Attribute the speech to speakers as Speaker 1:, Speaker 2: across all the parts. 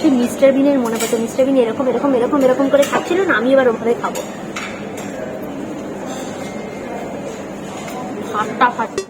Speaker 1: সেই মিস্টার বিনের মনে পড়তো, মিস্টার বিন এরকম এরকম এরকম এরকম করে খাচ্ছিল না, আমি এবার ওভাবে খাবো। ফাটা ফাটা।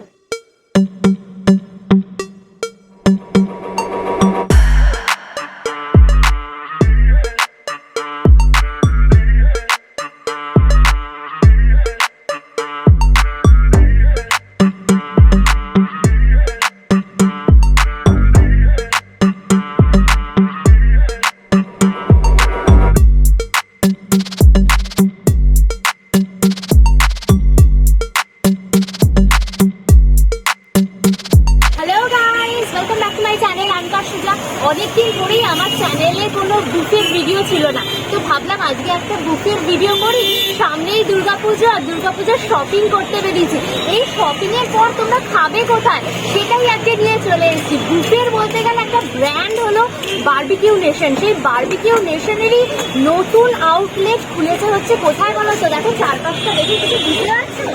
Speaker 1: অনেকদিন ধরেই আমার চ্যানেলে কোনো বুকের ভিডিও ছিল না, তো ভাবলাম আজকে একটা বুকের ভিডিও করি। সামনেই দুর্গাপুজো, আর দুর্গাপুজোর শপিং করতে বেরিয়েছি। এই শপিং এর পর তোমরা খাবে কোথায় সেটাই আজকে নিয়ে চলে এসেছি। বুকের বলতে গেলে একটা ব্র্যান্ড হলো বারবিকিউ নেশন। সেই বারবিকিউ নেশনেরই নতুন আউটলেট খুলেছে হচ্ছে কোথায় বলো তো? দেখো চারপাশটা দেখে কিছু বুঝতে পারছো?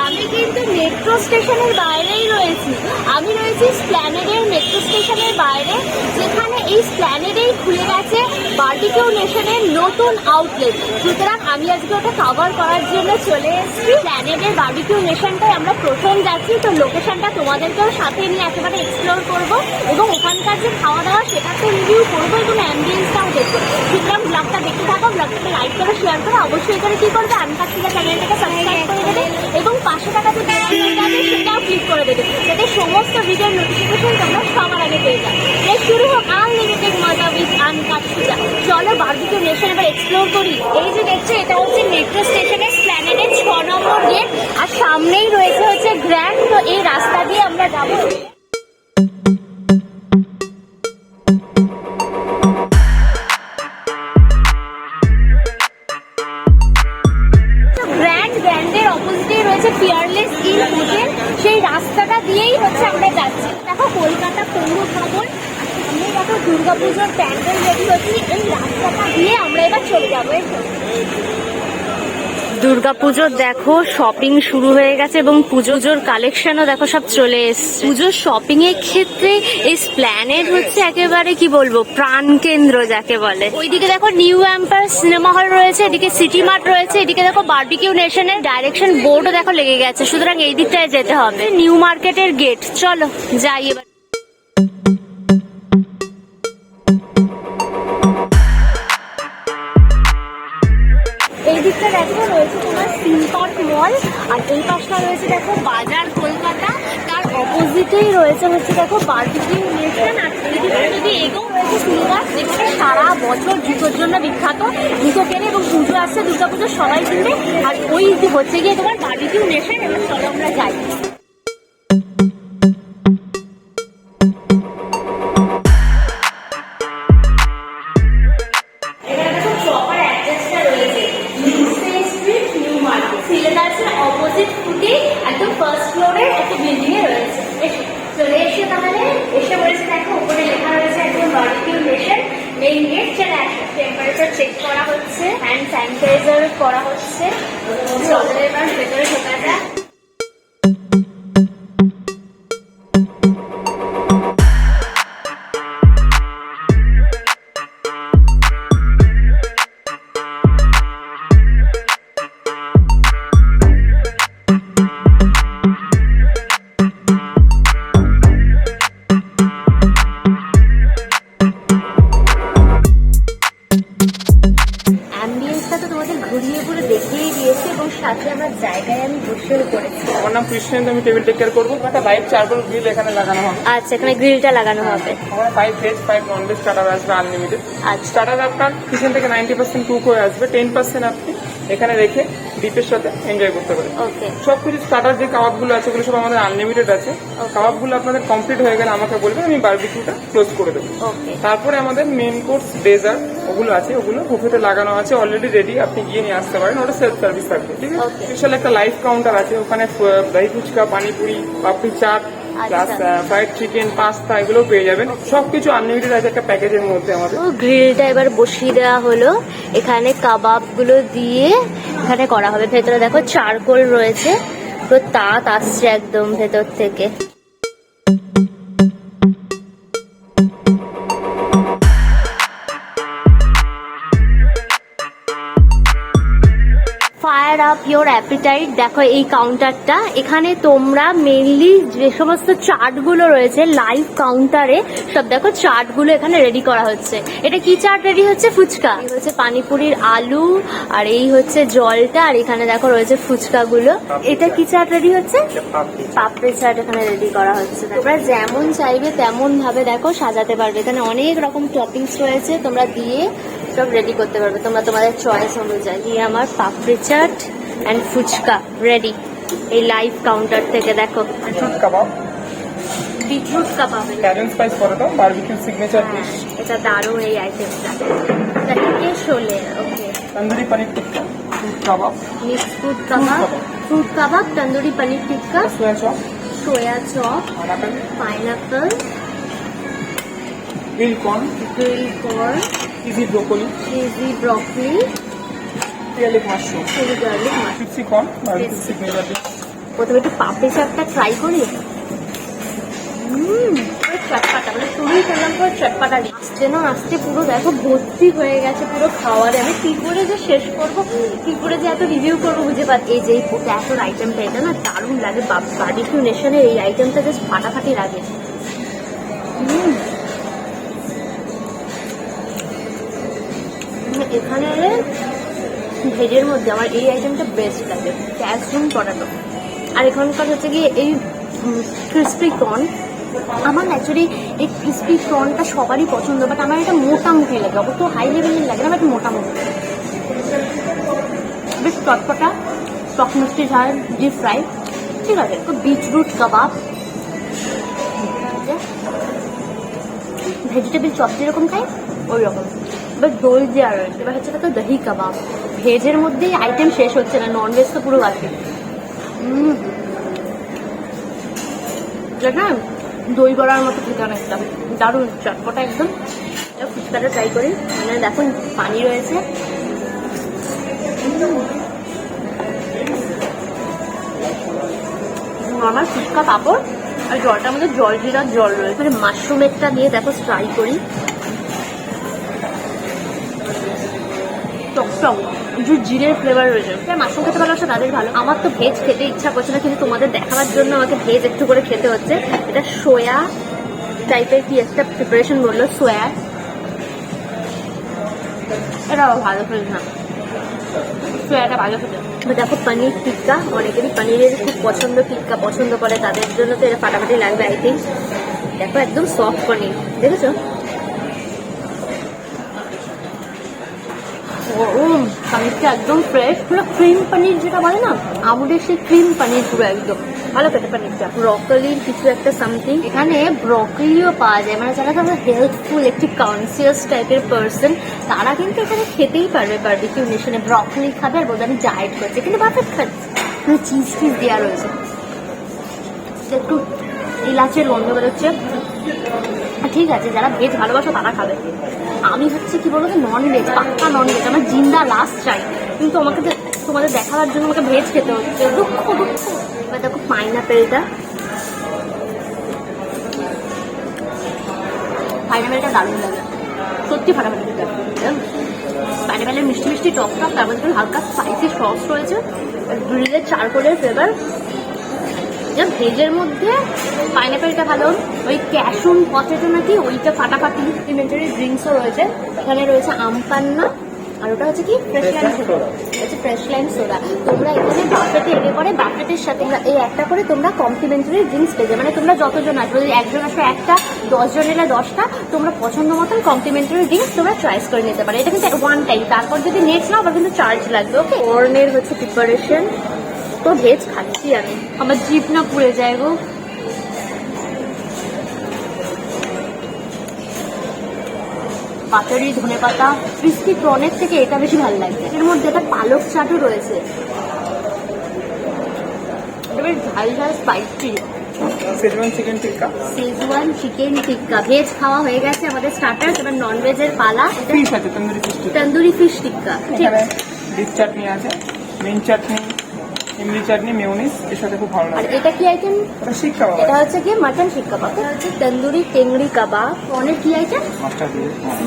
Speaker 1: আমি কিন্তু মেট্রো স্টেশনের বাইরেই রয়েছি। আমি রয়েছি স্প্ল্যানেডের মেট্রো স্টেশনের বাইরে, যেখানে এই স্প্ল্যানেডেই খুলে গেছে বারবিকিউ নেশনের নতুন আউটলেট। সুতরাং আমি আজকে ওটা কভার করার জন্য চলে এসেছি। স্প্ল্যানেডের বারবিকিউ নেশনটাই আমরা প্রথম যাচ্ছি, তো লোকেশনটা তোমাদেরকেও সাথে নিয়ে একেবারে এক্সপ্লোর করবো এবং ওখানকার যে খাওয়া দাওয়া সেটা তো রিভিউ করবো এবং অ্যাম্বিয়েন্সটাও দেখবো। সুতরাং ব্লগটা দেখতে থাকো, ব্লগটাকে লাইক করে শেয়ার করে অবশ্যই করে কি করবে, আনকাট্টিকা চ্যানেলটাকে সাবস্ক্রাইব করে দেবে এবং পাশে টাকা যে বেল আইকনটা আছে সেটাও ক্লিক করে দেবে, যাতে সমস্ত ভিডিওর নোটিফিকেশন তোমরা সবার আগে পেয়ে যাও। শুরু হোক আনলিমিটেড মজা উইথ আনকাট্টিকা। চলো বারবিকিউ নেশন এবার এক্সপ্লোর করি। এই যে দেখছো এটা হচ্ছে মেট্রো স্টেশনের স্প্ল্যানেডের 6 নম্বর গেট, আর সামনেই রয়েছে হচ্ছে গ্র্যান্ড। তো এই রাস্তা দিয়ে আমরা যাবো। ফিয়ারলেস ইন হোটেল, সেই রাস্তাটা দিয়েই হচ্ছে আমরা যাচ্ছি। দেখো কলকাতা পৌর ভবন, সামনে দেখো দুর্গাপুজোর প্যান্ডেল রেডি হচ্ছে। এই রাস্তাটা দিয়ে আমরা এবার চলে যাবো। দুর্গাপুজোর দেখো শপিং শুরু হয়ে গেছে এবং পুজোর কালেকশনও দেখো সব চলে এসছে। পুজোর শপিং এর ক্ষেত্রে এই স্প্ল্যানেড হচ্ছে একেবারে কি বলবো প্রাণ কেন্দ্র যাকে বলে। ওইদিকে দেখো নিউ এম্পায়ার সিনেমা হল রয়েছে, এদিকে সিটি মার্ট রয়েছে, এদিকে দেখো বারবিকিউ নেশনের ডাইরেকশন বোর্ডও দেখো লেগে গেছে। সুতরাং এই দিকটায় যেতে হবে। নিউ মার্কেটের গেট, চলো যাই এবার। এই দিকটা দেখো রয়েছে তোমার থিম পার্ক মল, আর এই পাশটা রয়েছে দেখো বাজার কলকাতা, তার অপোজিটেই রয়েছে হচ্ছে দেখো বারবিকিউ নেশন। আর এদিকে যদি এগো রয়েছে সিলভার, যেখানে সারা বছর জুতোর জন্য বিখ্যাত। জুতো কেনে এবং পুজো আসছে, দুর্গাপুজো সবাই কিনবে। আর ওই হচ্ছে গিয়ে তোমার বারবিকিউ নেশন। এবার চলো আমরা যাই। অপোজিট ফুটে একদম ফার্স্ট ফ্লোরে একটা বিল্ডিং এ রয়েছে। চলে এসে তাহলে এসে বলেছে দেখো উপরে লেখা রয়েছে একদম বারবিকিউ নেশন মেইন গেট। চলে আসো, টেম্পারেচার চেক করা হচ্ছে, হ্যান্ড স্যানিটাইজার করা হচ্ছে। চলে এবার ভেতরে ঢোকা যায়। জায়গায় আমি বসেও করেছি।
Speaker 2: আমার নাম কৃষ্ণেন, আমি টেবিল টেক কেয়ার করবো। একটা লাইভ চারকোল গ্রিল এখানে লাগানো হবে।
Speaker 1: আচ্ছা, এখানে গ্রিলটা লাগানো হবে।
Speaker 2: আমরা 5 ভেজ 5 নন ভেজ স্টার্টার আসবে আনলিমিটেড।
Speaker 1: আচ্ছা,
Speaker 2: স্টার্টার আপনার কিচেন থেকে 90% কুক হয়ে আসবে, 10% আপনি এখানে রেখে ডিপের সাথে এনজয় করতে পারেন।
Speaker 1: ওকে।
Speaker 2: সবকিছু স্টার্টার যে কাবাবগুলো আছে ওগুলো সব আমাদের আনলিমিটেড আছে। কাবাবগুলো আপনাদের কমপ্লিট হয়ে গেলে আমাকে বলবেন, আমি বারবিকিউটা ক্লোজ করে দেবো।
Speaker 1: ওকে।
Speaker 2: তারপরে আমাদের মেন কোর্স ডেজার্ট ওগুলো আছে, ওগুলো বুফেতে লাগানো আছে, অলরেডি রেডি, আপনি গিয়ে নিয়ে আসতে পারেন। ওটা সেলফ সার্ভিস থাকবে, ঠিক আছে। স্পেশাল একটা লাইভ কাউন্টার আছে, ওখানে dahi phuchka, panipuri, papdi chaat, plus fried chicken, pasta এগুলো পেয়ে যাবেন। সবকিছু আনলিমিটেড আছে একটা প্যাকেজের মধ্যে আমাদের।
Speaker 1: গ্রিলটা এবার বসিয়ে দেওয়া হলো, এখানে কাবাব গুলো দিয়ে এখানে করা হবে। ভেতরে দেখো চারকোল রয়েছে, তো তাত আসছে একদম ভেতর থেকে। Your appetite. দেখো এই কাউন্টারটা, এখানে তোমরা মেনলি যে সমস্ত চার্টগুলো রয়েছে লাইভ কাউন্টারে, সব দেখো চার্টগুলো এখানে রেডি করা হচ্ছে। এটা কি চার্ট রেডি হচ্ছে? ফুচকা। এই হচ্ছে পানিপুরির আলু, আর এই হচ্ছে জলটা, আর এখানে দেখো রয়েছে ফুচকাগুলো। এটা কি চার্ট রেডি হচ্ছে? পাপড়ি চাট এখানে রেডি করা হচ্ছে। তোমরা যেমন চাইবে তেমন ভাবে দেখো সাজাতে পারবে। এখানে অনেক রকম টপিংস রয়েছে, তোমরা দিয়ে সব রেডি করতে পারবে তোমরা তোমাদের চয়েস অনুযায়ী। দিয়ে আমার পাপড়ি চাট অ্যান্ড ফুচকা রেডি এই লাইভ কাউন্টার থেকে। দেখো
Speaker 2: beetroot kebab,
Speaker 1: beetroot kebab,
Speaker 2: Italian spice paratha, barbecue signature dish,
Speaker 1: এটা দারুণ এই আইটেমটা। এটা Sholay, okay.
Speaker 2: Tandoori paneer tikka, fruit kebab,
Speaker 1: mix fruit kebab, fruit kebab, tandoori paneer tikka,
Speaker 2: soya chop,
Speaker 1: soya chop,
Speaker 2: pineapple,
Speaker 1: pineapple,
Speaker 2: grill corn, cheesy broccoli, garlic mushroom, crispy corn, barbecue signature dish.
Speaker 1: প্রথমে একটু পাপড়ি চাটটা try করি। চটপাটা, মানে শুরুই করলাম পুরো চটপাটা। আসতে না আসতে পুরো দেখো ভর্তি হয়ে গেছে পুরো খাওয়ারে। আমি কি করে যে শেষ করবো, কি করে যে এত রিভিউ করবো বুঝে পাচ্ছি। এই যে এই পট্যাটোর আইটেমটা, এটা না দারুণ লাগে। বারবিকিউ নেশনের এই আইটেমটা জাস্ট ফাটাফাটি লাগে। এখানে ভেজের মধ্যে আমার এই আইটেমটা বেস্ট লাগে, ক্যাশরুম পটাটো। আর এখানকার হচ্ছে গিয়ে এই ক্রিসপি কর্ন। আমার ন্যাচুরালি এই ক্রিসপি কর্নটা সবারই পছন্দ, বাট আমার এটা মোটামুটি লাগে, অত হাই লেভেলের লাগে না, বাট মোটামুটি বেশ চটপটা, টক মিষ্টি ঝাল, ডিপ ফ্রাই, ঠিক আছে। তো বিটরুট কাবাব, ভেজিটেবল চপ যেরকম খাই ওই রকম, এবার দই দেওয়া রয়েছে। এবার হচ্ছে তো দহি কাবাব। ভেজের মধ্যেই আইটেম শেষ হচ্ছে না, ননভেজ তো পুরো বাকি। যেটা দই বড়ার মতো খেতে অনেকটা দারুণ চটপটা একদম। ফুচকাটা ট্রাই করি। মানে দেখুন পানি রয়েছে, আমার ফুচকা পাপড় আর জলটার মধ্যে জল জিরার জল রয়েছে। মাশরুমেরটা দিয়ে দেখো ট্রাই করি। টক যে জিরের ফ্লেভার রয়েছে, মাশরুম খেতে ভালোবাসে তাদের ভালো। আমার তো ভেজ খেতে ইচ্ছা করছে না, কিন্তু তোমাদের দেখাবার জন্য আমাকে ভেজ একটু করে খেতে হচ্ছে। এটা সোয়া টাইপের কি একটা প্রিপারেশন বললো, সোয়া। এটাও ভালো খেতে না, সোয়াটা ভালো খেতে। দেখো পনির টিক্কা, অনেকেরই পনিরের খুব পছন্দ, টিক্কা পছন্দ করে, তাদের জন্য তো এটা ফাটাফাটি লাগবে আই থিঙ্ক। দেখো একদম সফট পনির, দেখেছো? পনিরটা একদম ফ্রেশ, পুরো ক্রিম পনির যেটা বলে না, আমুলের সেই ক্রিম পনির পুরো একদম ভালো খেতে। পনিরটা ব্রকলির কিছু একটা সামথিং, এখানে ব্রকলিও পাওয়া যায়। মানে যারা ধরো হেলথফুল, একটি কনসিয়াস টাইপের পার্সন, তারা কিন্তু এখানে খেতেই পারবে বারবিকিউ নেশনে। ব্রকলি খাবে আর বলবে আমি ডায়েট করছি, কিন্তু পারফেক্ট খাচ্ছে। চিজ টিজ দেওয়া রয়েছে, একটু ইলাচের গন্ধ বেরোচ্ছে। ঠিক আছে, যারা ভেজ ভালোবাসো তারা খাবে। আমি হচ্ছে কি বলবো, নন ভেজ, পাক্কা নন ভেজ, আমার জিন্দা লাস্ট চাই, কিন্তু আমাকে তোমাদের দেখাবার জন্য আমাকে ভেজ খেতে হচ্ছে। দুঃখ। এবার দেখো পাইনাপেলটা, পাইনাপেলটা দারুণ লাগে সত্যি, ফাটাফাটি খেতে। পাইনাপেলের মিষ্টি মিষ্টি টক টক, তার মধ্যে হালকা স্পাইসি সস রয়েছে, গ্রিলের চারকোলের ফ্লেভার। ভেজের মধ্যে পাইনাপেলটা ভালো, ওই ক্যাশুন পটেটো নাকি ওইটা ফাটাফাটি। কমপ্লিমেন্টারি ড্রিঙ্কসও রয়েছে, এখানে রয়েছে আমপান্না, আর ওটা হচ্ছে কি ফ্রেশ লাইম সোডা, হচ্ছে ফ্রেশ লাইম সোডা। তোমরা এখানে বাফেটে এলে পরে বাফেটের সাথে এই একটা করে তোমরা কমপ্লিমেন্টারি ড্রিঙ্কস পেয়ে যাবে। মানে তোমরা যতজন আসবে, যদি একজন আসবে একটা, 10 জন এলে 10টা, তোমরা পছন্দ মতন কমপ্লিমেন্টারি ড্রিঙ্কস তোমরা চয়েস করে নিতে পারো। এটা কিন্তু ওয়ান টাইম, তারপর যদি নেক্সট নাও আবার কিন্তু চার্জ লাগবে। ওকে, কর্নের হচ্ছে প্রিপারেশন। তো ভেজ খাচ্ছি আমি, আমার জিভ না পুড়ে যায় গো। পাতারি, ধনেপাতা, ক্রিস্পি প্রনের থেকে এটা বেশি ভালো লাগছে। এর মধ্যে একটা পালক চাটও রয়েছে, এটা বেশ ঝাল ঝাল স্পাইসি।
Speaker 2: শেজওয়ান চিকেন টিক্কা,
Speaker 1: শেজওয়ান চিকেন টিক্কা। ভেজ খাওয়া হয়ে গেছে আমাদের স্টার্টার, এবার নন ভেজের পালা।
Speaker 2: ফিশ আছে, তন্দুরি ফিশ টিক্কা,
Speaker 1: তন্দুরি ফিশ টিক্কা, ঠিক আছে।
Speaker 2: ডিপ চাটনি আছে, মিন্ট চাটনি, ইমলি চাটনি, মেয়োনিজ এর সাথে খুব ভালো
Speaker 1: আর
Speaker 2: লাগে।
Speaker 1: এটা কি আইটেম?
Speaker 2: এটা শিক কাবাব
Speaker 1: এটা
Speaker 2: আছে।
Speaker 1: হচ্ছে কি মাটন শিক কাবাব, এটা হচ্ছে তন্দুরি টেংরি কাবাব। প্রনের কি আইটেম?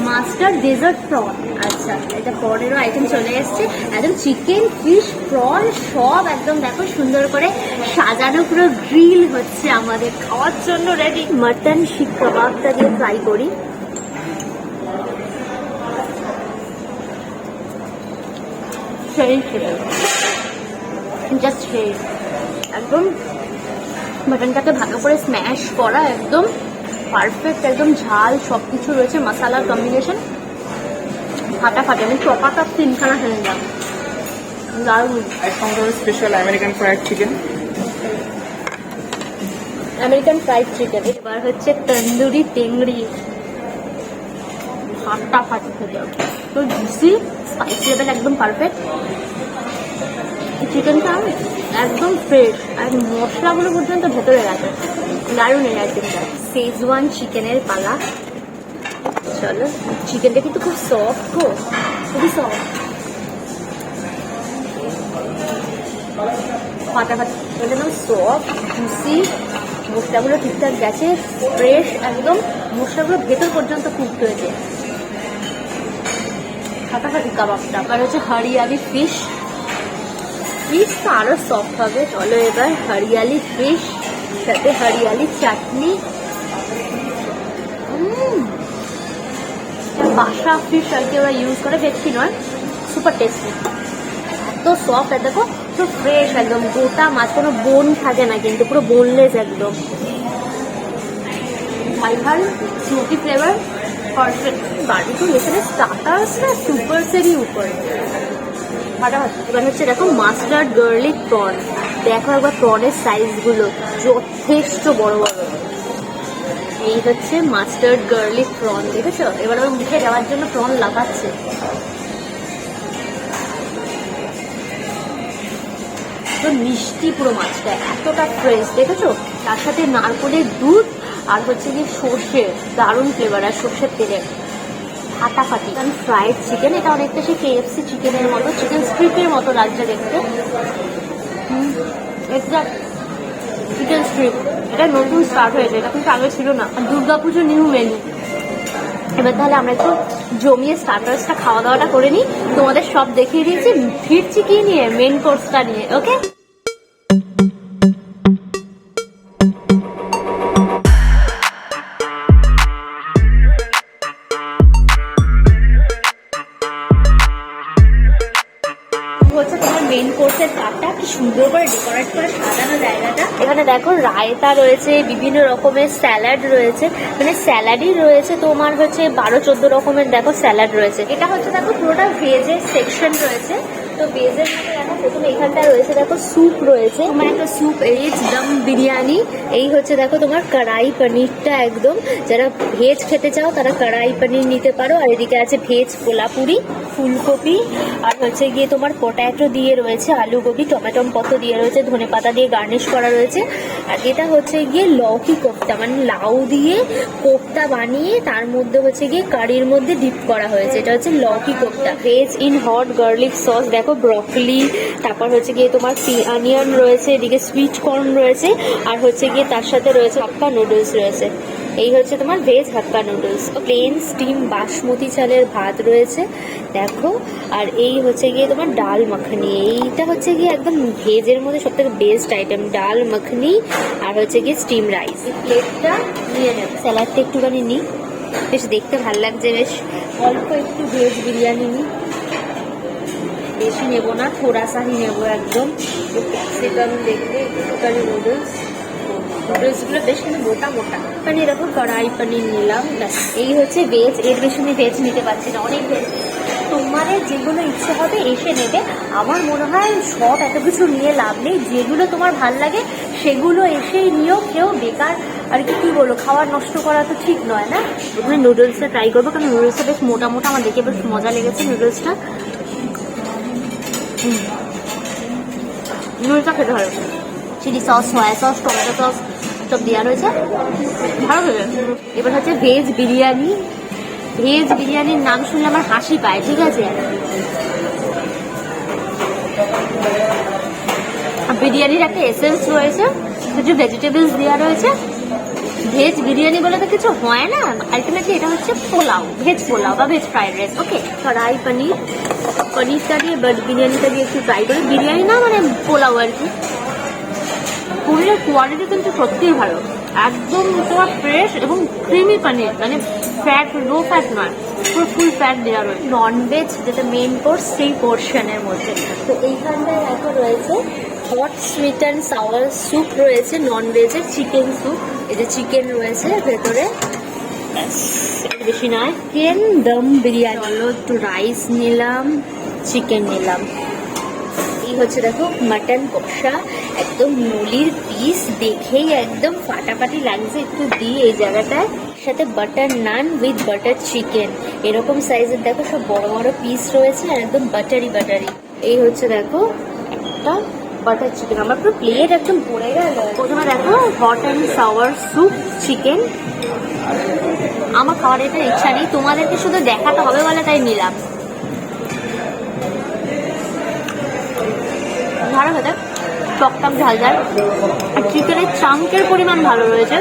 Speaker 1: Master dessert prawn. আচ্ছা, এটা প্রনেরও আইটেম চলে এসছে, একদম চিকেন, ফিশ, প্রন সব একদম দেখো সুন্দর করে সাজানো, পুরো গ্রিল হচ্ছে আমাদের খাওয়ার জন্য রেডি। মাটন শিক কাবাবটা দিয়ে ট্রাই করি। সেই জাস্ট সেই একদম মাটনটাকে ভালো করে স্ম্যাশ করা, একদম পারফেক্ট, একদম ঝাল সব কিছু রয়েছে, মশলার কম্বিনেশন ফাটাফাটি। আমি চপাটা 3খানা খেয়ে নিলাম, দারুণ।
Speaker 2: এক কাউন্টারের special American fried chicken.
Speaker 1: American fried chicken. এবার হচ্ছে তন্দুরি টেংরি, ফাটাফাটি খেতে হবে, তো জুসি, স্পাইসি লেভেল একদম পারফেক্ট। চিকেনটা একদম ফ্রেশ আর মশলাগুলো পর্যন্ত ভেতরে গেছে, দারুণ এই আইটেমটা। শেজওয়ান চিকেনের পালা। চলো, চিকেনটা কিন্তু খুব সফট গো, খুবই সফট, ফাটাফাটি একদম সফট জুসি, মশলাগুলো ঠিকঠাক গেছে, ফ্রেশ একদম, মশলাগুলো ভেতর পর্যন্ত কুকড হয়েছে, ফাটাফাটি কাবাবটা। আর হচ্ছে হরিয়ালি ফিশ, ফিশটা আরো সফট হবে। চলো এবার হরিয়ালি ফিশ সাথে হরিয়ালি চাটনি। বাসা ফিশ আর কি ওরা ইউজ করে, ভেটকি নয়, সুপার টেস্টি, এত সফট। আর দেখো পুরো ফ্রেশ একদম, গোটা মাছ, কোনো বোন থাকে না কিন্তু, পুরো বোনলেস একদম। ঝাল স্মোকি ফ্লেভার, পারফেক্ট। বার্বিকিউ এখানে স্টার্টার্স না সুপার সেরি উপরে ফাটাফাটি। এবার হচ্ছে দেখো মাস্টার্ড গার্লিক প্রন, দেখো একবার প্রনের সাইজগুলো যথেষ্ট বড় বড়। এই হচ্ছে মাস্টার্ড গার্লিক প্রন, দেখেছো? এবার ওর মুখে দেওয়ার জন্য প্রন লাগাচ্ছে। মিষ্টি পুরো মাছটা, এতটা ফ্রেশ, দেখেছো? তার সাথে নারকোলের দুধ আর হচ্ছে কি সর্ষে, দারুণ ফ্লেভার, আর সর্ষের তেলের ফাটাফাটি। কারণ ফ্রাইড চিকেন, এটা অনেকটা সেই KFC চিকেনের মতো, চিকেন স্ট্রিপের মতো লাগছে দেখতে। এক্সাক্ট চিকেন স্ট্রিপ, এটা নতুন স্টার্ট হয়েছে, এটা কিন্তু আগে ছিল না। আর দুর্গাপুজো নিউ মেনু। এবার তাহলে আমরা একটু জমিয়ে স্টার্টার্সটা খাওয়া দাওয়াটা করে নিই, তোমাদের সব দেখিয়ে দিয়েছি, ফিরছি কি নিয়ে, মেন কোর্সটা নিয়ে। ওকে, হচ্ছে তোমার মেন কোর্সের কাপটা কি সুন্দর করে ডেকোরেট করে সাজানো জায়গাটা। এখানে দেখো রায়তা রয়েছে, বিভিন্ন রকমের স্যালাড রয়েছে, মানে স্যালাডই রয়েছে তোমার হচ্ছে 12-14 রকমের দেখো স্যালাড রয়েছে। এটা হচ্ছে দেখো পুরোটা ভেজের সেকশন রয়েছে। তো ভেজের মধ্যে দেখো প্রথমে এখানটা রয়েছে দেখো স্যুপ রয়েছে, তোমার একটা স্যুপ, এজ দম বিরিয়ানি। এই হচ্ছে দেখো তোমার কড়াই পনিরটা, একদম যারা ভেজ খেতে চাও তারা কড়াই পনির নিতে পারো। আর এদিকে আছে ভেজ কোলাপুরি, ফুলকপি, আর হচ্ছে গিয়ে তোমার পটাটো দিয়ে রয়েছে, আলু গোবি, টমেটো পত্র দিয়ে রয়েছে, ধনেপাতা দিয়ে গার্নিশ করা রয়েছে। আর এটা হচ্ছে গিয়ে লৌকি কোফতা, মানে লাউ দিয়ে কোফতা বানিয়ে তার মধ্যে হচ্ছে গিয়ে কারির মধ্যে ডিপ করা হয়েছে, এটা হচ্ছে lauki kofta. Veg in hot garlic sauce, দেখো ব্রকলি, তারপর হচ্ছে গিয়ে তোমার অনিয়ন রয়েছে, এদিকে সুইট কর্ন রয়েছে, আর হচ্ছে গিয়ে তার সাথে রয়েছে হাক্কা নুডলস রয়েছে। এই হচ্ছে তোমার veg hakka noodles. Plain steam basmati চালের ভাত রয়েছে দেখো। আর এই হচ্ছে গিয়ে তোমার ডাল মাখনি, এইটা হচ্ছে গিয়ে একদম ভেজের মধ্যে সব থেকে বেস্ট আইটেম, ডাল মাখনি। আর হচ্ছে গিয়ে স্টিম রাইস। এই প্লেটটা নিয়ে নেব, স্যালাডটা একটুখানি নিই, বেশ দেখতে ভালো লাগছে, বেশ অল্প একটু ভেজ বিরিয়ানি নিই, বেশি নেবো না, থোড়া সাহি নেবো একদম। ক্যাপসিকাম দেখবে, একটুখানি নুডলসগুলো বেশ কিন্তু মোটা মোটা, মানে এরকম কড়াই পনির নিলাম, এই হচ্ছে ভেজ। এর বেশি আমি ভেজ নিতে পারছি না, অনেক ভেজ। তোমাদের যেগুলো ইচ্ছে হবে এসে নেবে। আমার মনে হয় সব এত কিছু নিয়ে লাভ নেই, যেগুলো তোমার ভাল লাগে সেগুলো এসেই নিও, কেউ বেকার আর কি বলো খাবার নষ্ট করা তো ঠিক নয় না। প্রথমে নুডলসটা ট্রাই করবো, কারণ নুডলসটা বেশ মোটা মোটা, আমার দেখে বেশ মজা লেগেছে নুডলসটা। নুডলসটা খেতে ভালো, chilli sauce, soya sauce, tomato sauce সব দেওয়া রয়েছে, ভালো লাগে। এবার হচ্ছে ভেজ বিরিয়ানি। ভেজ বিরিয়ানির নাম শুনলে আমার হাসি পায়, ঠিক আছে? বিরিয়ানির একটা এসেন্স রয়েছে, কিছু ভেজিটেবলস দেওয়া রয়েছে। ভেজ বিরিয়ানি বলে তো কিছু হয় না, আলটিমেটলি এটা হচ্ছে পোলাও, ভেজ পোলাও বা ভেজ ফ্রাইড রাইস। ওকে, কড়াই পনিরটা দিয়ে বিরিয়ানিটা দিয়ে একটু ট্রাই করি। বিরিয়ানি না মানে পোলাও আর কি। পনিরের কোয়ালিটি কিন্তু সত্যিই ভালো, একদম তোমার ফ্রেশ এবং ক্রিমি পনির, মানে ফ্যাট, লো ফ্যাট নয়, পুরো ফুল ফ্যাট দেওয়া রয়েছে। ননভেজ যেটা মেন কোর্স সেই পোর্শনের মধ্যে। তো এইখানটায় দেখো রয়েছে hot sweet and sour soup রয়েছে, ননভেজের চিকেন স্যুপ। এই যে চিকেন রয়েছে ভেতরে, বেশি নয়। চিকেন দম বিরিয়ানি হলো, একটু রাইস নিলাম, চিকেন নিলাম। এই হচ্ছে দেখো মাটন কষা, একদম নলির পিস, দেখেই একদম ফাটাফাটি লাগছে। একটু দিই এই জায়গাটায়, সাথে butter naan with butter chicken, এরকম সাইজের দেখো সব বড় বড় পিস রয়েছে আর একদম বাটারি। এই হচ্ছে দেখো একটা বাটার চিকেন, আমার পুরো প্লেট একদম ভরে গেল। প্রথমে দেখো hot and sour soup chicken. আমার খাওয়ার এটা ইচ্ছা নেই, তোমাদেরকে শুধু দেখাতে হবে বলে তাই নিলাম। ভালো খেতে, টকটক ঝালঝাল, আর চিকেনের চাঙ্কের পরিমাণ ভালো রয়েছে,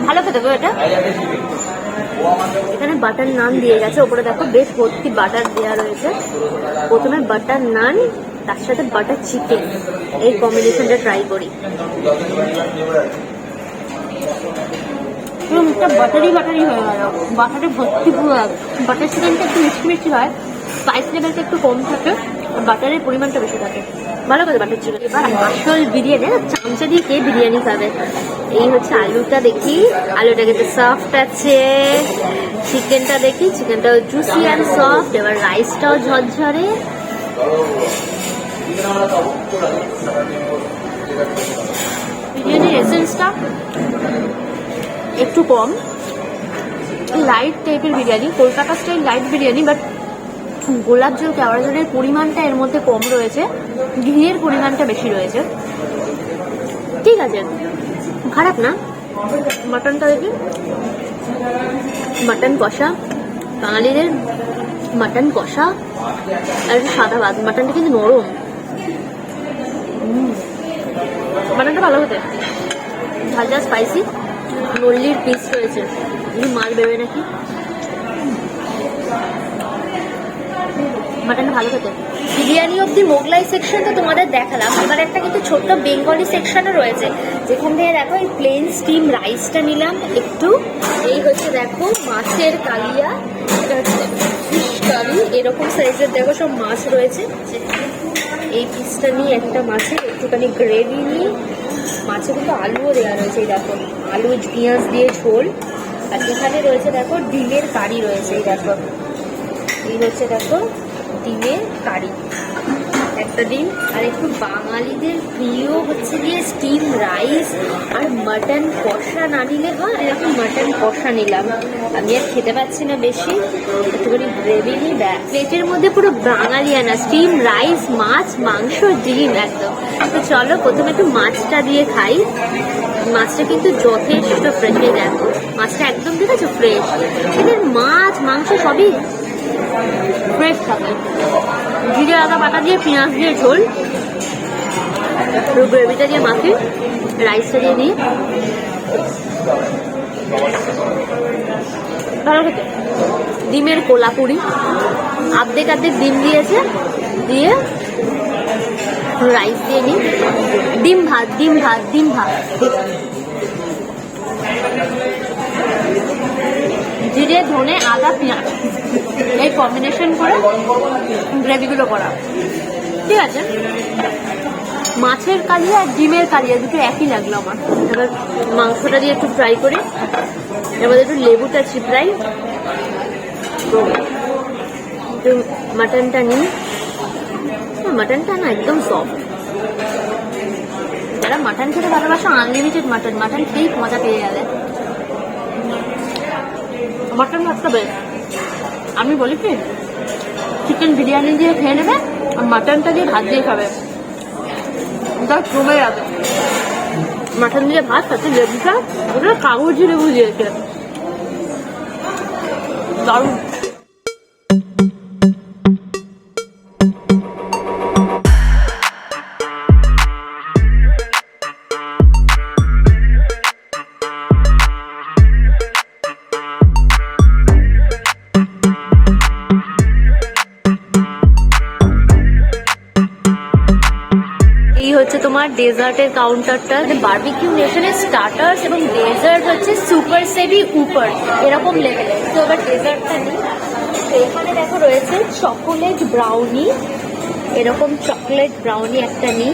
Speaker 1: ভালো খেতে গো এটা। এখানে বাটার নান দিয়ে গেছে, ওপরে দেখো বেশ ভর্তি বাটার দেওয়া রয়েছে। প্রথমে বাটার নান, তার সাথে বাটার চিকেন, এই কম্বিনেশনটা ট্রাই করি। পুরো মুখটা বাটারি হয়ে গেল, বাটারে ভর্তি পুরো। বাটার চিকেনটা একটু মিষ্টি হয়, স্পাইস লেভেলটা একটু কম থাকে, বাটারের পরিমাণটা বেশি থাকে, ভালো করে বাটার চিকেন। এবার আসল বিরিয়ানি, চামচা দিয়ে কে বিরিয়ানি খাবে। এই হচ্ছে আলুটা, দেখি আলুটা কিন্তু সফট আছে, চিকেনটা দেখি চিকেনটাও জুসি অ্যান্ড সফট, এবার রাইসটাও ঝরঝরে। বিরিয়ানির এসেন্সটা একটু কম, লাইট টাইপের biryani, Kolkata style light biryani, but গোলাপ জল কেওড়া জলের পরিমাণটা এর মধ্যে কম রয়েছে, ঘিয়ের পরিমাণটা বেশি রয়েছে। ঠিক আছে, খারাপ না। মাটনটা দেখি, মাটন কষা, বাঙালিদের মাটন কষা আর সাদা ভাত। মাটনটা কিন্তু নরম, মাটনটা ভালো হতে, ঝালঝাল স্পাইসি, নল্লির পিস রয়েছে, মাছ বেরোয় নাকি। মাটনটা ভালো খেতে। বিরিয়ানি অব্দি মোগলাই সেকশন তো তোমাদের দেখালাম, এবার একটা কিন্তু ছোট্ট বেঙ্গলি সেকশনও রয়েছে, যেখান থেকে দেখো এই প্লেন স্টিম রাইসটা নিলাম একটু। এই হচ্ছে দেখো মাছের কালিয়া, এটা হচ্ছে ফিশ কারি, এরকম সাইজের দেখো সব মাছ রয়েছে। এই পিসটা নিয়ে একটা মাছের একটুখানি গ্রেভি নিই, মাছে কিন্তু আলুও দেওয়া রয়েছে, এই দেখো আলু পেঁয়াজ দিয়ে ঝোল। আর এখানে রয়েছে দেখো ডিমের কারি রয়েছে, এই দেখো এই হচ্ছে দেখো ডিমের কারি, একটা ডিম। আর একটু বাঙালিদের প্রিয় হচ্ছে গিয়ে স্টিম রাইস আর মাটন কষা না নিলে হয়, এরকম মাটন কষা নিলাম। আমি আর খেতে পাচ্ছি না বেশি, একটুখানি গ্রেভি নিই, প্লেটের মধ্যে পুরো বাঙালিয়ানা স্টিম রাইস, মাছ, মাংস, ডিম একদম। তো চলো প্রথমে একটু মাছটা দিয়ে খাই। মাছটা কিন্তু যথেষ্ট ফ্রেশ, দেখো মাছটা একদম ঠিক আছে ফ্রেশ, এদের মাছ মাংস সবই ফ্রেশ থাকে। জিরে আদা বাটা দিয়ে পেঁয়াজ দিয়ে ঝোল, গ্রেভিটা দিয়ে মাখি, রাইসটা দিয়ে দিই, ভালো খেতে। ডিমের কোলাপুরি, আর্ধেক ডিম দিয়েছে, দিয়ে রাইস দিয়ে নিই, ডিম ভাত জিরে ধনে আদা পেঁয়াজ এই কম্বিনেশন করে গ্রেভিগুলো করা। ঠিক আছে, মাছের কালিয়া আর ডিমের কালিয়া দুটো একই লাগলো আমার। এবার মাংসটা দিয়ে একটু ফ্রাই করি, এবার একটু লেবুটা চিপড়াই, একটু মাটনটা নিই। মাটনটা না একদম সফট, যারা মাটন খেতে ভালোবাসো আনলিমিটেড মাটন খেয়েই মজা পেয়ে যাবে। মাটন ভাতটা বেস্ট। আমি বলি কি চিকেন বিরিয়ানি দিয়ে খেয়ে নেবে আর মাটনটা দিয়ে ভাত দিয়ে খাবে, তার কমে যাবে। মাটন দিয়ে ভাত, সাথে লেবুটা, ওটা কাগজি লেবু দিয়েছে, দারুণ। ডেজার্টের কাউন্টারটা। বারবিকিউ নেশনের স্টার্টার্স এবং ডেজার্ট হচ্ছে সুপার সেভি উপর এরকম লেভেলে। তো এবার ডেজার্টটা নিই। তো এখানে দেখো রয়েছে চকোলেট ব্রাউনি, এরকম চকলেট ব্রাউনি একটা নিই।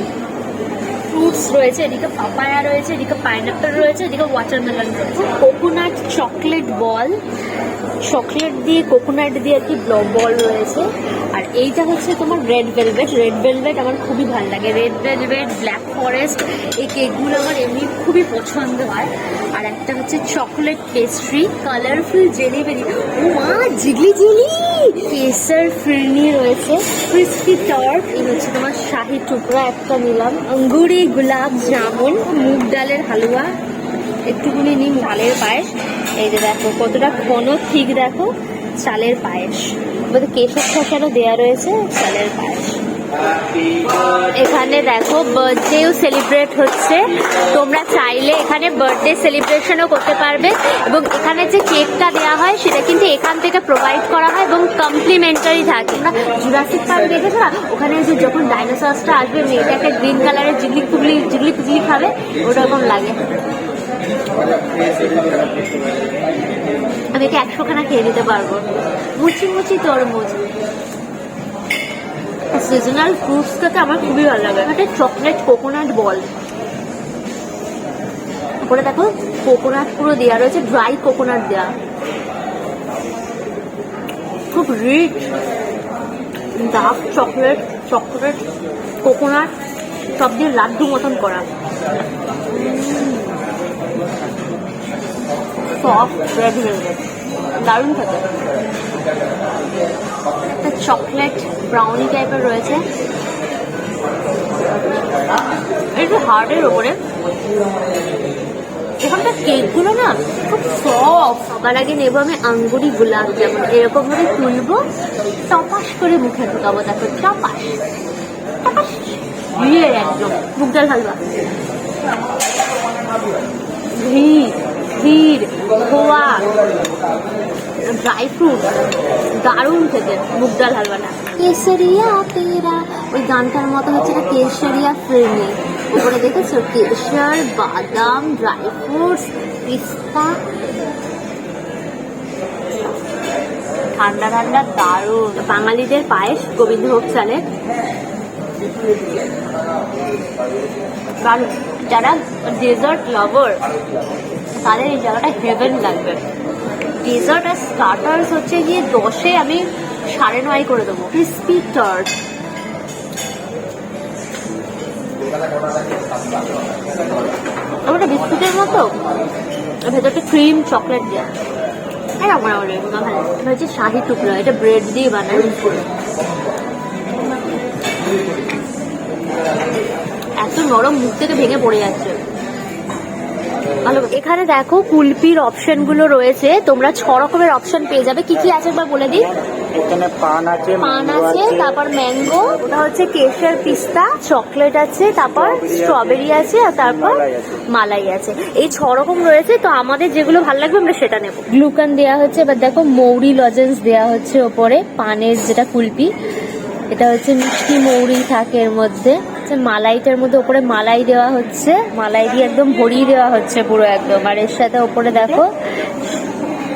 Speaker 1: ফ্রুটস রয়েছে, এদিকে পাপায়া রয়েছে, এদিকে পাইনাপেল রয়েছে, এদিকে ওয়াটারমেলন রয়েছে। কোকোনাট চকলেট বল, চকলেট দিয়ে কোকোনাট দিয়ে আর কি বল রয়েছে। আর এইটা হচ্ছে তোমার রেড ভেলভেট। রেড ভেলভেট আমার খুবই ভালো লাগে। রেড ভেলভেট, ব্ল্যাক ফরেস্ট, এই কেকগুলো আমার এমনি খুবই পছন্দ হয়। আর একটা হচ্ছে চকলেট পেস্ট্রি, কালারফুল জেলি বেরি, ও মা জিগলি জেলি, কেসার ফিরনি রয়েছে, ক্রিস্পি টর্ট, এই হচ্ছে তোমার শাহি টুকরা একটা নিলাম, আঙ্গুরি গোলাপ জামুন, মুগ ডালের হালুয়া, একটুখানি নিম চালের পায়েস। এই যে দেখো কতটা ঘন ঠিক, দেখো চালের পায়েস, বলতে কেশর শসারও দেওয়া রয়েছে, চালের পায়েস। এখানে দেখো বার্থডেও সেলিব্রেট হচ্ছে, তোমরা চাইলে এখানে বার্থডে সেলিব্রেশনও করতে পারবে। এবং এখানে যে কেকটা দেওয়া হয় সেটা কিন্তু এখান থেকে প্রোভাইড করা হয় এবং কমপ্লিমেন্টারি থাকে। তোমরা জুরাসিক পার্ক দেখেছো না, ওখানে যে যখন ডাইনোসরসটা আসবে মেয়েটাকে গ্রিন কালারের জিগলি পুগলি খাবে, ওরকম লাগে। আমি একে 100 খানা খেয়ে নিতে পারবো। মুচি মুচি তরমুজ, সিজনাল ফ্রুটসটাতে আমার খুবই ভালো লাগে। একটা চকলেট কোকোনাট বল, তারপরে দেখো কোকোনাট পুরো দেওয়া রয়েছে, ড্রাই কোকোনাট দেওয়া, খুব rich. Dark chocolate, chocolate coconut সব দিয়ে লাড্ডু মতন করা, সফট রেড ভেলভেট, দারুণ থাকে। একটা চকলেট ব্রাউনি টাইপের রয়েছে, একটু হার্ডের ওপরে। এখানকার কেকগুলো না খুব সফট। সবার আগে নেবো আমি আঙ্গুরি গোলাপ জামুন, এরকম ভাবে তুলবো, টপাস করে মুখে ঢোকাবো, দেখো টপাস টপাস, ভিড় একদম। মুগ ডাল হালুয়া, ভিড় খোয়া, ড্রাই ফ্রুট, দারুণ খেতে মুগ ডাল হালুয়াটা। কেশরিয়া তেরা, ওই গানটার মতো হচ্ছে না, কেশরিয়া ফিরনি। উপরে দেখেছো কেশর, বাদাম, ড্রাই ফ্রুটস, পিস্তা, ঠান্ডা ঠান্ডা দারুণ। বাঙালিদের পায়েস গোবিন্দভোগ চালে, দারুণ। যারা ডেজার্ট লাভার তাদের এই জায়গাটা হেভেন লাগবে। ডেজার্ট আর স্টার্টার্স হচ্ছে গিয়ে 10-এ আমি 9.5 করে দেবো। ক্রিস্পি টার্ট, ওটা বিস্কুটের মতো, ভেতরটা ক্রিম চকলেট দেওয়া, হ্যাঁ আমার ভালো। এটা হচ্ছে শাহি টুকরা, এটা ব্রেড দিয়ে বানায়, এত নরম, মুখ থেকে ভেঙে পড়ে যাচ্ছে। ভালো। এখানে দেখো কুলপির অপশন গুলো রয়েছে, তোমরা 6 রকমের অপশন পেয়ে যাবে। কি কি আছে একবার বলে দিই।
Speaker 3: এখানে পান আছে,
Speaker 1: তারপর ম্যাঙ্গো, ওটা হচ্ছে কেশর পিস্তা, চকলেট আছে, তারপর স্ট্রবেরি আছে, আর তারপর মালাই আছে। এই 6 রকম রয়েছে। তো আমাদের যেগুলো ভালো লাগবে আমরা সেটা নেব। গ্লুকান দেওয়া হচ্ছে, এবার দেখো মৌরি লজেন্স দেওয়া হচ্ছে ওপরে, পানের যেটা কুলপি, এটা হচ্ছে মিষ্টি মৌরি থাকে এর মধ্যে। মালাইটার মধ্যে ওপরে মালাই দেওয়া হচ্ছে, মালাই দিয়ে একদম ভরিয়ে দেওয়া হচ্ছে পুরো একদম। আর এর সাথে ওপরে দেখো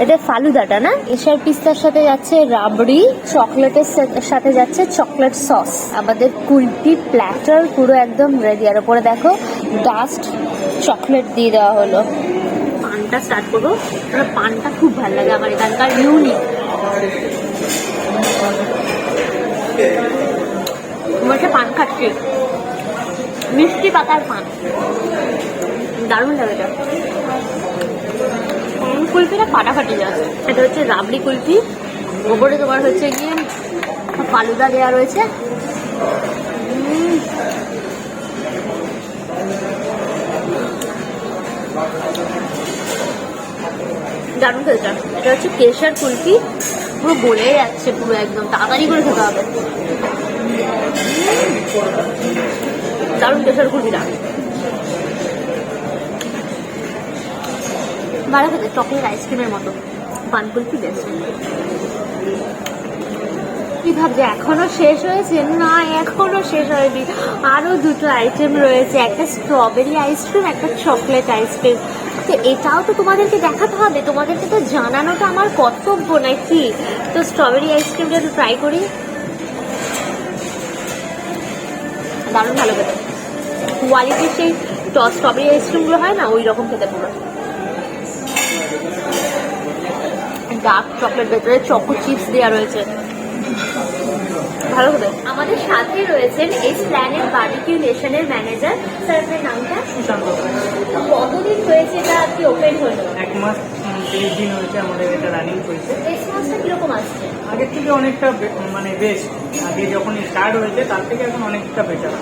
Speaker 1: এটা ফালুদাটা না, এসব পিস্তার সাথে যাচ্ছে রাবড়ি, চকলেটের সাথে যাচ্ছে চকলেট সস। আমাদের কুলপি প্ল্যাটার পুরো একদম রেডি। আর ওপরে দেখো ডাস্ট চকলেট দিয়ে দেওয়া হলো। পানটা স্টার্ট করবো। পানটা খুব ভালো লাগে আমার এখানকার, ইউনিক। পান খাচ্ছি, মিষ্টি পাতার পান, দারুণ লাগে এটা। কুলপিটা ফাটাফাটি যাচ্ছে। এটা হচ্ছে রাবড়ি কুলপি, ওপরে তোমার হচ্ছে গিয়ে ফালুদা দেওয়া রয়েছে। দারুণ খেতে। এটা হচ্ছে কেশর কুলপি, পুরো গলে যাচ্ছে পুরো একদম, তাড়াতাড়ি করে খেতে হবে। দারুণ কেশর কুলপিটা, ভালো খেতে, চকলেট আইসক্রিমের মতো। পান কুলপি বেশ। কি ভাবছে এখনো শেষ হয়েছে? না, এখনো শেষ হয়নি, আরো দুটো আইটেম রয়েছে, একটা স্ট্রবেরি আইসক্রিম, একটা চকলেট আইসক্রিম। তো এটাও তো তোমাদেরকে দেখাতে হবে, তোমাদেরকে তো জানানোটা আমার কর্তব্য নাকি। তো স্ট্রবেরি আইসক্রিমটা একটু ট্রাই করি। দারুণ ভালো খেতে, কোয়ালিটির সেই স্ট্রবেরি আইসক্রিমগুলো হয় না, ওই রকম খেতে পুরো। ডার্ক চকলেট, ভেতরে চকো চিপস দেওয়া রয়েছে, ভালো হবে। আমাদের সাথে রয়েছেন এসপ্ল্যানেড বারবিকিউ নেশনের ম্যানেজার। স্যার, আপনার নামটা?
Speaker 3: সুশান্ত।
Speaker 1: কতদিন হয়েছে এটা কি ওপেন হলো?
Speaker 3: 1 মাস 30 দিন হয়েছে আমাদের এটা রানিং চলছে।
Speaker 1: রেসপন্সটা কিরকম আসছে?
Speaker 3: আগের থেকে অনেকটা মানে বেশ, আগে যখন স্টার্ট হয়েছে তার থেকে এখন অনেকটা বেটার।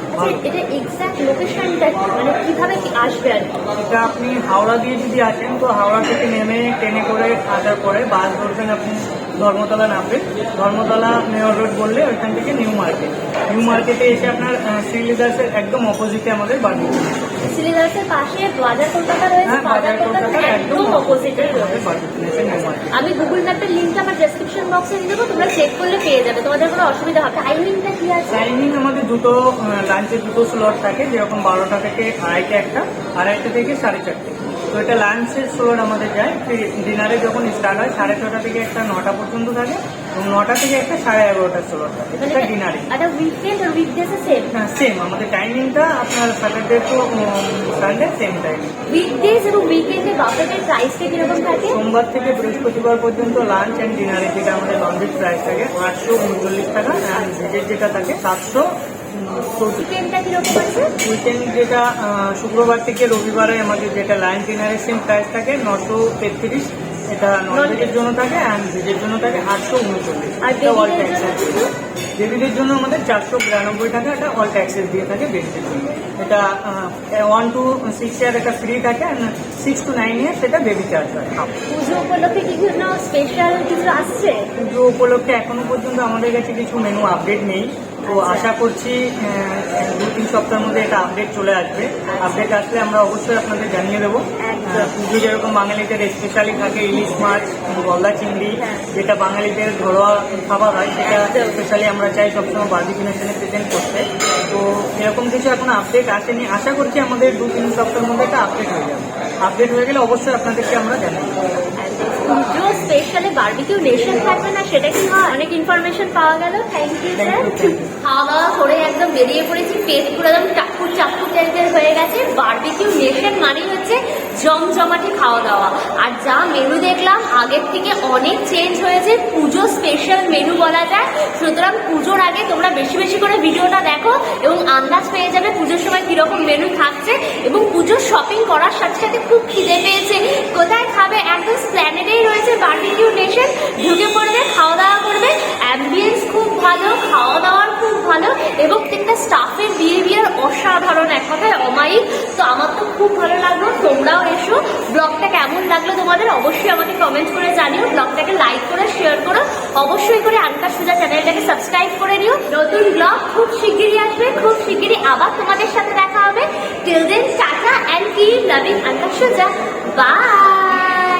Speaker 1: এটা এক্সাক্ট লোকেশনটা কি, মানে কিভাবে কি আসবে আর কি?
Speaker 3: এটা আপনি হাওড়া দিয়ে যদি আসেন তো হাওড়া থেকে নেমে ট্রেনে করে আসার পরে বাস ধরবেন, আপনি ধর্মতলা নামবেন, ধর্মতলা মেয়র রোড বললে ওইখান থেকে নিউ মার্কেটে এসে আপনার শ্রীলেদার্সের একদম অপোজিটে আমাদের বাড়ি।
Speaker 1: সিলিদাসের পাশে বাজার কলকাতা রয়েছে,
Speaker 3: হ্যাঁ,
Speaker 1: বাজার কলকাতার একদম অপোজিটে রয়েছে।
Speaker 3: আমাদের বাড়ি নিউ মার্কেট।
Speaker 1: আমি গুগল ম্যাপের লিঙ্কটা আমার ডেসক্রিপশন বক্সে দিয়ে দেবো, তোমরা চেক করলে পেয়ে যাবে, তোমাদের কোনো অসুবিধা হবে। টাইমিংটা কি আছে?
Speaker 3: টাইমিং আমাদের দুটো লাঞ্চের দুটো স্লট থাকে, যেরকম 12টা থেকে 2:30 একটা, 2:30 থেকে 4:30। তো এটা লাঞ্চের স্লট আমাদের যায়। ডিনারে যখন স্টার্ট হয় 6:30 থেকে একটা 9টা পর্যন্ত থাকে, এবং 9টা থেকে একটা 11:30 স্লট থাকে, এটা ডিনারে।
Speaker 1: একটা উইকেন্ড আর উইকডেজে সেম?
Speaker 3: সেম আমাদের টাইমিংটা আপনার Saturday to Sunday same timing.
Speaker 1: Weekdays এবং উইকেন্ডে বাফেটের প্রাইসটা কিরকম থাকে?
Speaker 3: সোমবার থেকে বৃহস্পতিবার পর্যন্ত লাঞ্চ অ্যান্ড ডিনারে যেটা আমাদের লঞ্চের প্রাইস থাকে 839 টাকা, অ্যান্ড ভেজের যেটা থাকে 700।
Speaker 1: উইকেন্ডটা কিরকম আছে?
Speaker 3: উইকেন্ড যেটা শুক্রবার থেকে রবিবারে আমাদের যেটা লাঞ্চ ডিনারের সেম প্রাইস থাকে 933, এটা নন ভেজের জন্য থাকে, অ্যান্ড ভেজের জন্য থাকে 839।
Speaker 1: আর
Speaker 3: এটা অল
Speaker 1: বেবিদের জন্য
Speaker 3: ট্যাক্সেস। বেবিদের জন্য আমাদের 492 টাকা, এটা অল ট্যাক্সেস দিয়ে থাকে বেবিদের জন্য। এটা 1 to 6 ইয়ার এটা ফ্রি থাকে, অ্যান্ড 6 to 9 ইয়ার সেটা বেবি চার্জ হয়।
Speaker 1: পুজো উপলক্ষে কি কোনো স্পেশাল কিছু আসছে?
Speaker 3: পুজো উপলক্ষে এখনো পর্যন্ত আমাদের কাছে কিছু মেনু আপডেট নেই, তো আশা করছি 2-3 সপ্তাহের মধ্যে এটা আপডেট চলে আসবে। আপডেট আসলে আমরা অবশ্যই আপনাদের জানিয়ে দেবো। পুজো যেরকম বাঙালিদের স্পেশালি থাকে ইলিশ মাছ, গলদা চিংড়ি, যেটা বাঙালিদের ঘরোয়া খাবার হয়, সেটা স্পেশালি আমরা চাই সবসময় বারবিকিউ নেশনে প্রেজেন্ট করতে। তো এরকম কিছু এখনো আপডেট আসেনি, আশা করছি আমাদের 2-3 সপ্তাহের মধ্যে এটা আপডেট হয়ে যাবে। আপডেট হয়ে গেলে অবশ্যই আপনাদেরকে আমরা জানাবো।
Speaker 1: পুজো স্পেশালি বারবিকিউ নেশন থাকবে না, সেটা কি হয়? অনেক ইনফরমেশন পাওয়া গেল, থ্যাংক ইউ স্যার। খাওয়া দাওয়া করে একদম বেরিয়ে পড়েছি, পেট পুরো একদম চাকুর টাইপের হয়ে গেছে। বারবিকিউ নেশন মানে হচ্ছে জমজমাটি খাওয়া দাওয়া, আর যা মেনু দেখলাম আগের থেকে অনেক চেঞ্জ হয়েছে, পুজো স্পেশাল মেনু বলা যায়। সুতরাং পুজোর আগে তোমরা বেশি বেশি করে ভিডিওটা দেখো এবং আন্দাজ পেয়ে যাবে পুজোর সময় কিরকম মেনু থাকছে। এবং পুজোর শপিং করার সাথে সাথে খুব খিদে পেয়েছে, কোথায় খাবে? একদম স্প্ল্যানেডেই রয়েছে বারবিকিউ নেশন, ঢুকে পড়বে, খাওয়া দাওয়া করবে। অ্যাম্বিয়েন্স খুব ভালো, খাওয়া দাওয়ার খুব ভালো, এবং প্রত্যেকটা স্টাফের বিহেভিয়ার অসাধারণ, এক কথায় অমায়িক। তো আমার তো খুব ভালো লাগলো, তোমরাও এসো। ব্লগটা কেমন লাগলো তোমাদের অবশ্যই আমাকে কমেন্ট করে জানিও। ব্লগটাকে লাইক করে শেয়ার করো, অবশ্যই করে আঙ্কাশ সুজা চ্যানেলটাকে সাবস্ক্রাইব করে নিও। নতুন ব্লগ খুব শিগগিরই আসবে, খুব শিগগিরই আবার তোমাদের সাথে দেখা হবে। Till then tata and keep loving Ankash Suja. By.